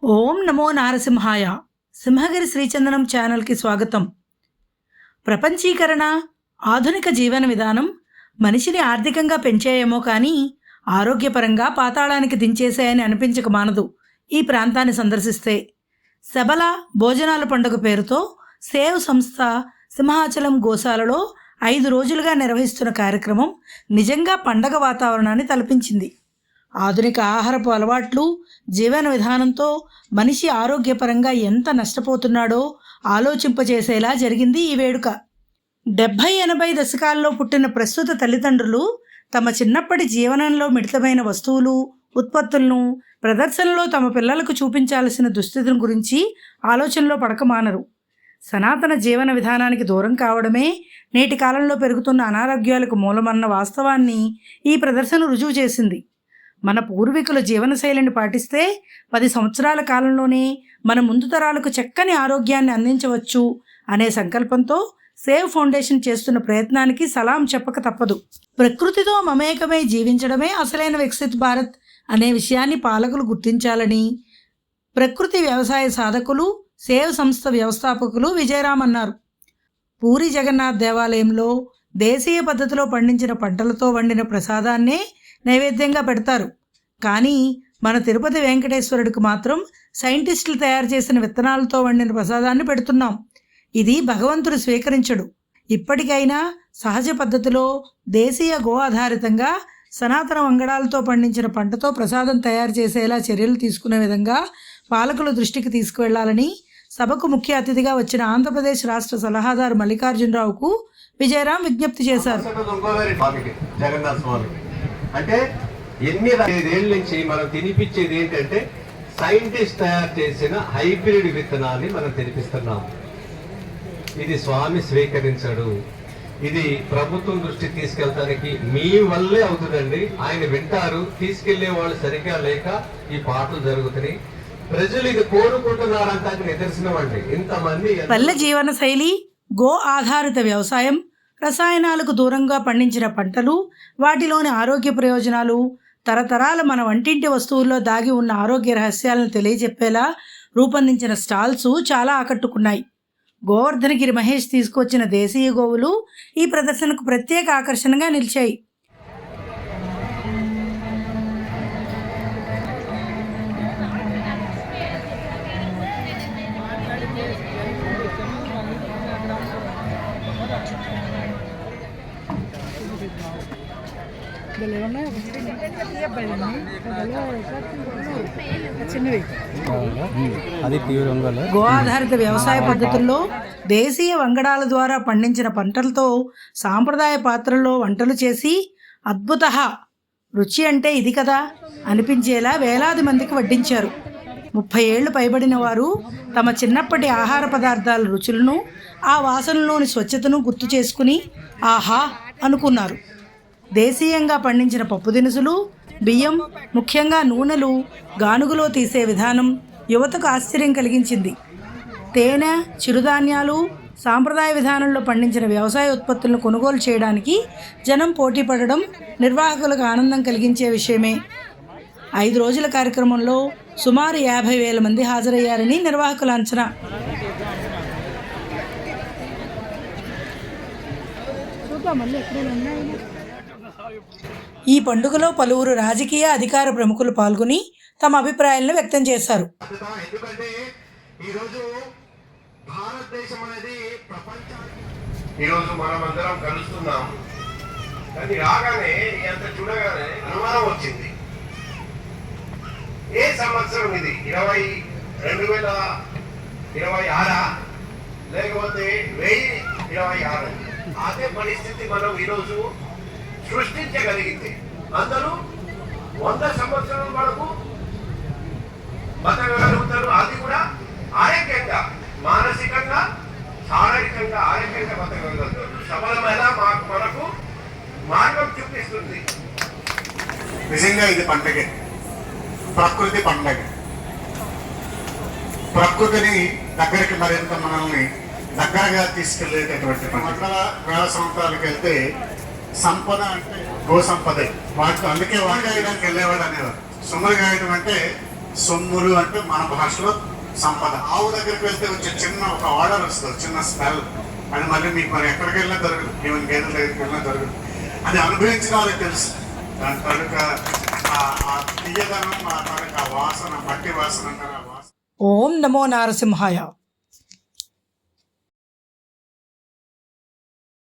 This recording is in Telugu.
ఓం నమో నారసింహాయ. సింహగిరి శ్రీచందనం ఛానల్కి స్వాగతం. ప్రపంచీకరణ, ఆధునిక జీవన విధానం మనిషిని ఆర్థికంగా పెంచేయేమో కానీ ఆరోగ్యపరంగా పాతాళానికి దించేసాయని అనిపించక మానదు ఈ ప్రాంతాన్ని సందర్శిస్తే. శబల భోజనాల పండుగ పేరుతో సేవ్ సంస్థ సింహాచలం గోశాలలో 5 రోజులుగా నిర్వహిస్తున్న కార్యక్రమం నిజంగా పండగ వాతావరణాన్ని తలపించింది. ఆధునిక ఆహారపు అలవాట్లు, జీవన విధానంతో మనిషి ఆరోగ్యపరంగా ఎంత నష్టపోతున్నాడో ఆలోచింపచేసేలా జరిగింది ఈ వేడుక. 70-80 దశకాల్లో పుట్టిన ప్రస్తుత తల్లిదండ్రులు తమ చిన్నప్పటి జీవనంలో మిళితమైన వస్తువులు, ఉత్పత్తులను ప్రదర్శనలో తమ పిల్లలకు చూపించాల్సిన దుస్థితిని గురించి ఆలోచనలో పడకమానరు. సనాతన జీవన విధానానికి దూరం కావడమే నేటి కాలంలో పెరుగుతున్న అనారోగ్యాలకు మూలమన్న వాస్తవాన్ని ఈ ప్రదర్శన రుజువు చేసింది. మన పూర్వీకుల జీవనశైలిని పాటిస్తే 10 సంవత్సరాల కాలంలోనే మన ముందు తరాలకు చక్కని ఆరోగ్యాన్ని అందించవచ్చు అనే సంకల్పంతో సేవ్ ఫౌండేషన్ చేస్తున్న ప్రయత్నానికి సలాం చెప్పక తప్పదు. ప్రకృతితో మమేకమై జీవించడమే అసలైన వికసిత్ భారత్ అనే విషయాన్ని పాలకులు గుర్తించాలని ప్రకృతి వ్యవసాయ సాధకులు, సేవ్ సంస్థ వ్యవస్థాపకులు విజయరామ్ అన్నారు. పూరి జగన్నాథ్ దేవాలయంలో దేశీయ పద్ధతిలో పండించిన పంటలతో వండిన ప్రసాదాన్నే నైవేద్యంగా పెడతారు. కానీ మన తిరుపతి వెంకటేశ్వరుడికి మాత్రం సైంటిస్టులు తయారు చేసిన విత్తనాలతో వండిన ప్రసాదాన్ని పెడుతున్నాం. ఇది భగవంతుడు స్వీకరించడు. ఇప్పటికైనా సహజ పద్ధతిలో దేశీయ గో ఆధారితంగా సనాతన వంగడాలతో పండించిన పంటతో ప్రసాదం తయారు చేసేలా చర్యలు తీసుకునే విధంగా పాలకుల దృష్టికి తీసుకువెళ్లాలని సభకు ముఖ్య అతిథిగా వచ్చిన ఆంధ్రప్రదేశ్ రాష్ట్ర సలహాదారు మల్లికార్జునరావుకు విజయరామ్ విజ్ఞప్తి చేశారు. అంటే 8 ఏళ్ళ నుంచి మనం తినిపించేది ఏంటంటే సైంటిస్ట్ తయారు చేసిన హైబ్రిడ్ విత్తనాన్ని మనం తినిపిస్తున్నాం. ఇది స్వామి స్వీకరించడు. ఇది ప్రభుత్వం దృష్టి తీసుకెళ్తానికి మీ వల్లే అవుతుందండి. ఆయన వింటారు, తీసుకెళ్లే వాళ్ళు సరిగ్గా లేక ఈ పాటలు జరుగుతున్నాయి. ప్రజలు ఇది కోరుకుంటున్నారంటే నిదర్శనం అండి. ఇంతమంది పల్లె జీవన శైలి, గో ఆధారిత వ్యవసాయం, రసాయనాలకు దూరంగా పండించిన పంటలు, వాటిలోని ఆరోగ్య ప్రయోజనాలు, తరతరాల మన వంటింటి వస్తువుల్లో దాగి ఉన్న ఆరోగ్య రహస్యాలను తెలియజెప్పేలా రూపొందించిన స్టాల్స్ చాలా ఆకట్టుకున్నాయి. గోవర్ధనగిరి మహేష్ తీసుకొచ్చిన దేశీయ గోవులు ఈ ప్రదర్శనకు ప్రత్యేక ఆకర్షణగా నిలిచాయి. గో ఆధారిత వ్యవసాయ పద్ధతుల్లో దేశీయ వంగడాల ద్వారా పండించిన పంటలతో సాంప్రదాయ పాత్రల్లో వంటలు చేసి అద్భుత రుచి అంటే ఇది కదా అనిపించేలా వేలాది మందికి వడ్డించారు. 30 ఏళ్లు పైబడిన వారు తమ చిన్నప్పటి ఆహార పదార్థాల రుచులను, ఆ వాసనలోని స్వచ్ఛతను గుర్తు చేసుకుని ఆహా అనుకున్నారు. దేశీయంగా పండించిన పప్పు దినుసులు, బియ్యం, ముఖ్యంగా నూనెలు గానుగులో తీసే విధానం యువతకు ఆశ్చర్యం కలిగించింది. తేనె, చిరుధాన్యాలు, సాంప్రదాయ విధానంలో పండించిన వ్యవసాయ ఉత్పత్తులను కొనుగోలు చేయడానికి జనం పోటీ పడడం నిర్వాహకులకు ఆనందం కలిగించే విషయమే. 5 రోజుల కార్యక్రమంలో సుమారు 50,000 మంది హాజరయ్యారని నిర్వాహకుల అంచనా. ఈ పండుగలో పలువురు రాజకీయ అధికార ప్రముఖులు పాల్గొని తమ అభిప్రాయాలను వ్యక్తం చేశారు. ఏ సంవత్సరం ఇది 2026 లేకపోతే 1026? అదే పరిస్థితి మనం ఈరోజు సృష్టించగలిగితే అందరూ 100 సంవత్సరాల వరకు బతకగలుగుతారు. అది కూడా ఆరోగ్యంగా, మానసికంగా, శారీరకంగా ఆరోగ్యంగా బతకగలుగుతారు. సఫలమైన మనకు మార్గం చూపిస్తుంది. నిజంగా ఇది పండగే, ప్రకృతి పండగ. ప్రకృతిని దగ్గరికి మరింత మనల్ని దగ్గరగా తీసుకెళ్లేటటువంటి పండుగ. వేల సంవత్సరాలకు వెళ్తే సంపద అంటే గో సంపద. వాటితో అందుకే వాగాయడానికి వెళ్ళేవాడు అనేవారు. సుమరు గాయడం అంటే సొమ్ములు అంటే మన భాషలో సంపద. ఆవు దగ్గరికి వెళ్తే వచ్చే చిన్న ఒక ఆర్డర్ వస్తుంది, చిన్న స్మెల్. అది మళ్ళీ మీకు మరి ఎక్కడికి వెళ్ళినా దొరకదు, ఈవెన్ గేదెల దగ్గరికి వెళ్ళినా దొరకదు. అది అనుభవించిన వాళ్ళకి తెలుసు దాని తాలూక ఆ తీయదనం, ఆ తాలూక వాసన, మట్టి వాసన అంటారు ఆ వాసన. ఓం నమో నారసింహాయ.